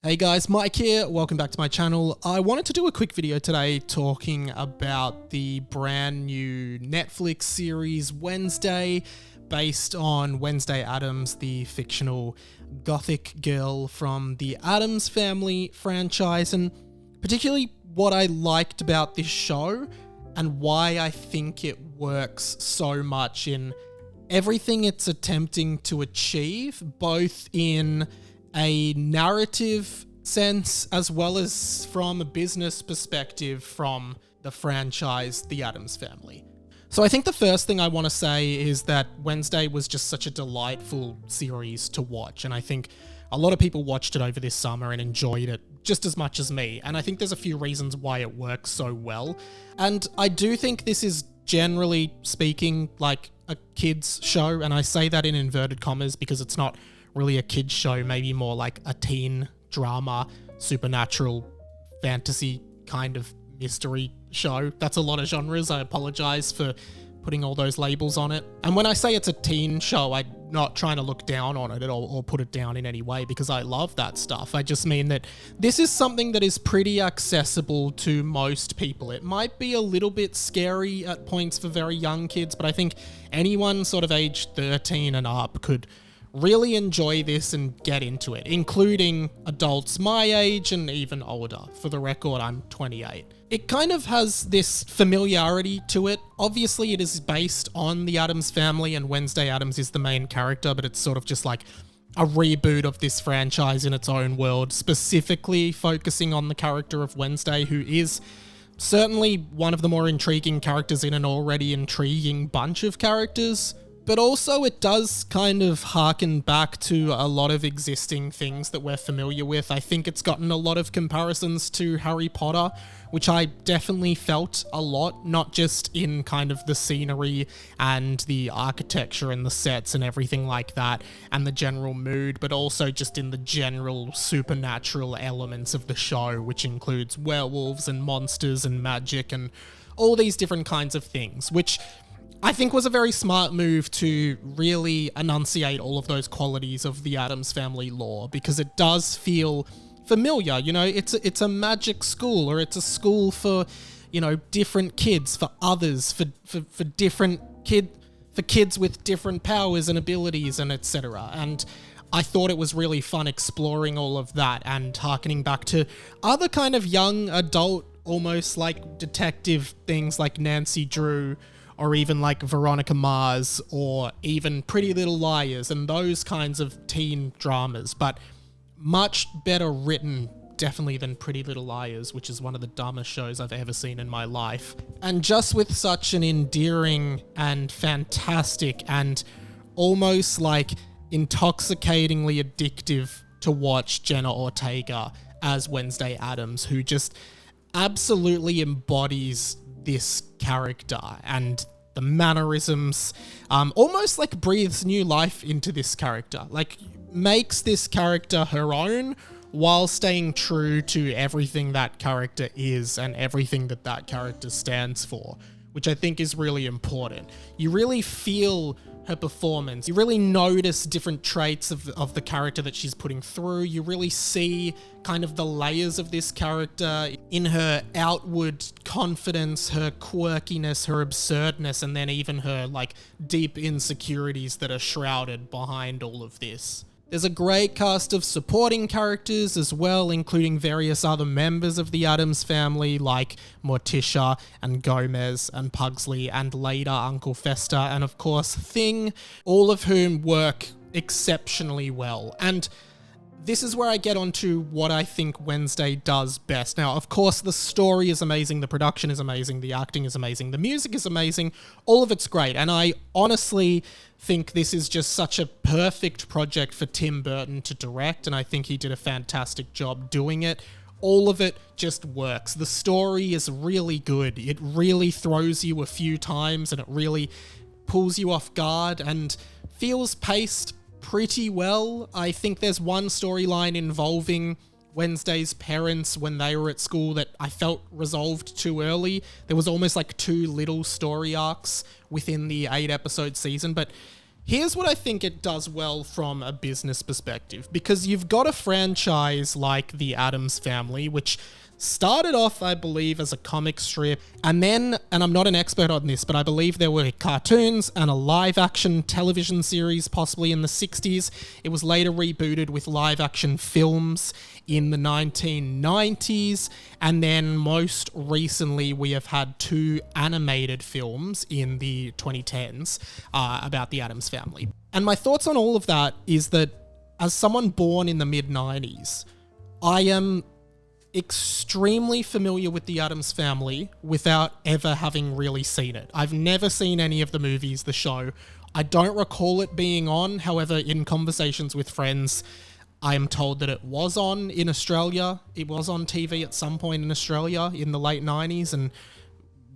Hey guys, Mike here, welcome back to my channel. I wanted to do a quick video today talking about the brand new Netflix series Wednesday, based on Wednesday Addams, the fictional gothic girl from the Addams Family franchise, and particularly what I liked about this show and why I think it works so much in everything it's attempting to achieve, both in a narrative sense as well as from a business perspective from the franchise, The Addams Family. So I think the first thing I want to say is that Wednesday was just such a delightful series to watch, and I think a lot of people watched it over this summer and enjoyed it just as much as me, and I think there's a few reasons why it works so well. And I do think this is, generally speaking, like a kids show, and I say that in inverted commas because it's not really a kids show, maybe more like a teen drama, supernatural, fantasy kind of mystery show. That's a lot of genres. I apologize for putting all those labels on it. And when I say it's a teen show, I'm not trying to look down on it or put it down in any way, because I love that stuff. I just mean that this is something that is pretty accessible to most people. It might be a little bit scary at points for very young kids, but I think anyone sort of age 13 and up could really enjoy this and get into it, including adults my age and even older. For the record, I'm 28. It kind of has this familiarity to it. Obviously, it is based on the Addams Family, and Wednesday Addams is the main character, but it's sort of just like a reboot of this franchise in its own world, specifically focusing on the character of Wednesday, who is certainly one of the more intriguing characters in an already intriguing bunch of characters. But also it does kind of harken back to a lot of existing things that we're familiar with. I think it's gotten a lot of comparisons to Harry Potter, which I definitely felt a lot, not just in kind of the scenery and the architecture and the sets and everything like that, and the general mood, but also just in the general supernatural elements of the show, which includes werewolves and monsters and magic and all these different kinds of things, which I think was a very smart move to really enunciate all of those qualities of the Addams Family lore, because it does feel familiar. You know, it's a magic school, or it's a school for, you know, different kids, for others, for different kids with different powers and abilities and etc. And I thought it was really fun exploring all of that and harkening back to other kind of young adult, almost like detective things like Nancy Drew, or even like Veronica Mars, or even Pretty Little Liars, and those kinds of teen dramas, but much better written, definitely, than Pretty Little Liars, which is one of the dumbest shows I've ever seen in my life. And just with such an endearing and fantastic and almost like intoxicatingly addictive to watch Jenna Ortega as Wednesday Addams, who just absolutely embodies this character and the mannerisms, almost like breathes new life into this character, like makes this character her own while staying true to everything that character is and everything that that character stands for, which I think is really important. You really feel her performance. You really notice different traits of the character that she's putting through. You really see kind of the layers of this character in her outward confidence, her quirkiness, her absurdness, and then even her like deep insecurities that are shrouded behind all of this. There's a great cast of supporting characters as well, including various other members of the Addams Family like Morticia and Gomez and Pugsley and later Uncle Fester and of course Thing, all of whom work exceptionally well. And this is where I get onto what I think Wednesday does best. Now, of course, the story is amazing, the production is amazing, the acting is amazing, the music is amazing, all of it's great. And I honestly think this is just such a perfect project for Tim Burton to direct, and I think he did a fantastic job doing it. All of it just works. The story is really good. It really throws you a few times, and it really pulls you off guard and feels paced pretty well. I think there's one storyline involving Wednesday's parents when they were at school that I felt resolved too early. There was almost like too little story arcs within the 8-episode season, but Here's what I think it does well from a business perspective, because you've got a franchise like the Addams Family, which started off, I believe, as a comic strip, and then, and I'm not an expert on this, but I believe there were cartoons and a live-action television series possibly in the 60s. It was later rebooted with live-action films in the 1990s, and then most recently we have had 2 animated films in the 2010s about the Addams Family. And my thoughts on all of that is that as someone born in the mid-90s, I am extremely familiar with the Addams Family without ever having really seen it. I've never seen any of the movies, the show. I don't recall it being on. However, in conversations with friends, I am told that it was on in Australia. It was on TV at some point in Australia in the late 90s, and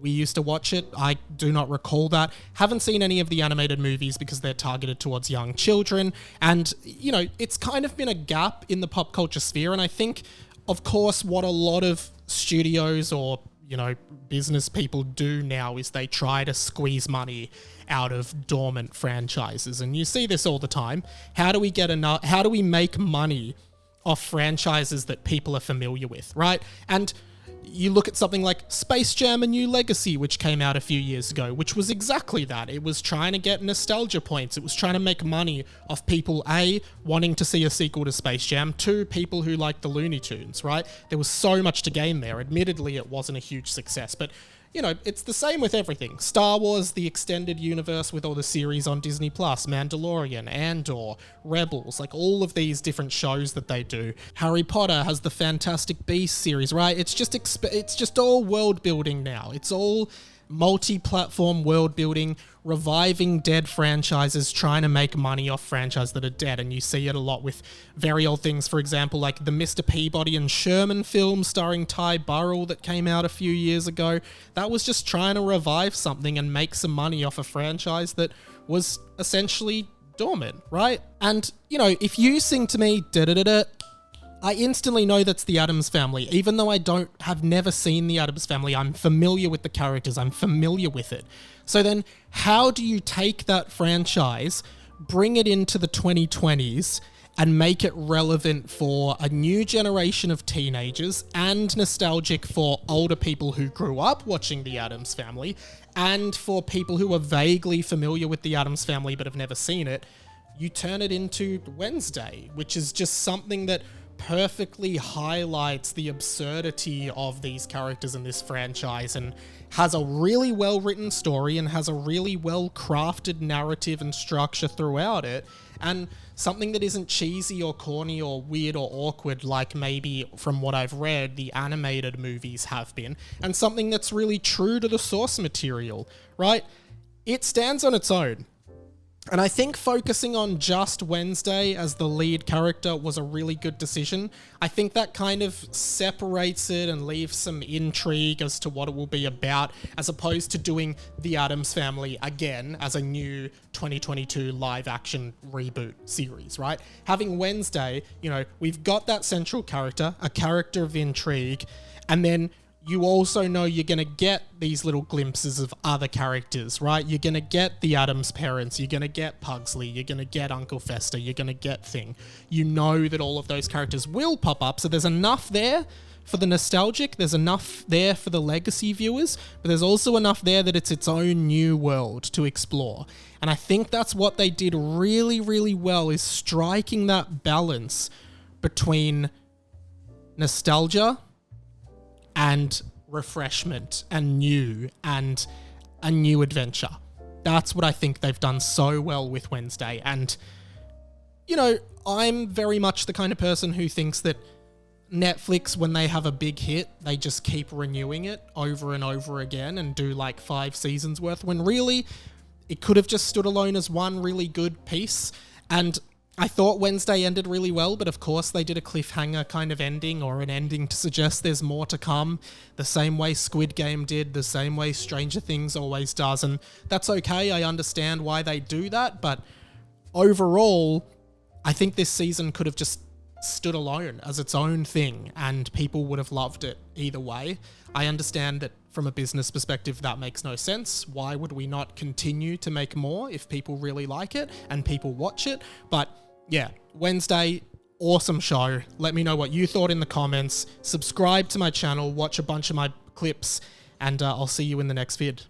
we used to watch it. I do not recall that. Haven't seen any of the animated movies because they're targeted towards young children. And, you know, it's kind of been a gap in the pop culture sphere. And I think, of course, what a lot of studios or, you know, business people do now is they try to squeeze money out of dormant franchises. And you see this all the time. How do we make money off franchises that people are familiar with, right? And you look at something like Space Jam: A New Legacy, which came out a few years ago, which was exactly that. It was trying to get nostalgia points. It was trying to make money off people, A, wanting to see a sequel to Space Jam, 2, people who like the Looney Tunes, right? There was so much to gain there. Admittedly, it wasn't a huge success, but you know, it's the same with everything. Star Wars, the extended universe with all the series on Disney+, Mandalorian, Andor, Rebels, like all of these different shows that they do. Harry Potter has the Fantastic Beasts series, right? It's just all world building now. It's all multi-platform world building, reviving dead franchises, trying to make money off franchises that are dead. And you see it a lot with very old things, for example, like the Mr. Peabody and Sherman film starring Ty Burrell that came out a few years ago. That was just trying to revive something and make some money off a franchise that was essentially dormant, right? And, you know, if you sing to me, da-da-da-da, I instantly know that's the Addams Family. Even though I have never seen the Addams Family, I'm familiar with the characters, I'm familiar with it. So then, how do you take that franchise, bring it into the 2020s, and make it relevant for a new generation of teenagers and nostalgic for older people who grew up watching the Addams Family, and for people who are vaguely familiar with the Addams Family but have never seen it? You turn it into Wednesday, which is just something that perfectly highlights the absurdity of these characters in this franchise and has a really well-written story and has a really well-crafted narrative and structure throughout it, and something that isn't cheesy or corny or weird or awkward like maybe, from what I've read, the animated movies have been, and something that's really true to the source material, right? It stands on its own. And I think focusing on just Wednesday as the lead character was a really good decision. I think that kind of separates it and leaves some intrigue as to what it will be about, as opposed to doing the Addams Family again as a new 2022 live-action reboot series, right? Having Wednesday, you know, we've got that central character, a character of intrigue, and then you also know you're going to get these little glimpses of other characters, right? You're going to get the Addams parents, you're going to get Pugsley, you're going to get Uncle Fester, you're going to get Thing. You know that all of those characters will pop up, so there's enough there for the nostalgic, there's enough there for the legacy viewers, but there's also enough there that it's its own new world to explore. And I think that's what they did really, really well, is striking that balance between nostalgia and refreshment and new and a new adventure. That's what I think they've done so well with Wednesday. And, you know, I'm very much the kind of person who thinks that Netflix, when they have a big hit, they just keep renewing it over and over again and do like 5 seasons worth, when really it could have just stood alone as one really good piece. And I thought Wednesday ended really well, but of course they did a cliffhanger kind of ending, or an ending to suggest there's more to come, the same way Squid Game did, the same way Stranger Things always does, and that's okay. I understand why they do that, but overall, I think this season could have just stood alone as its own thing and people would have loved it either way. I understand that from a business perspective that makes no sense. Why would we not continue to make more if people really like it and people watch it? But yeah, Wednesday, awesome show. Let me know what you thought in the comments. Subscribe to my channel, watch a bunch of my clips, and I'll see you in the next vid.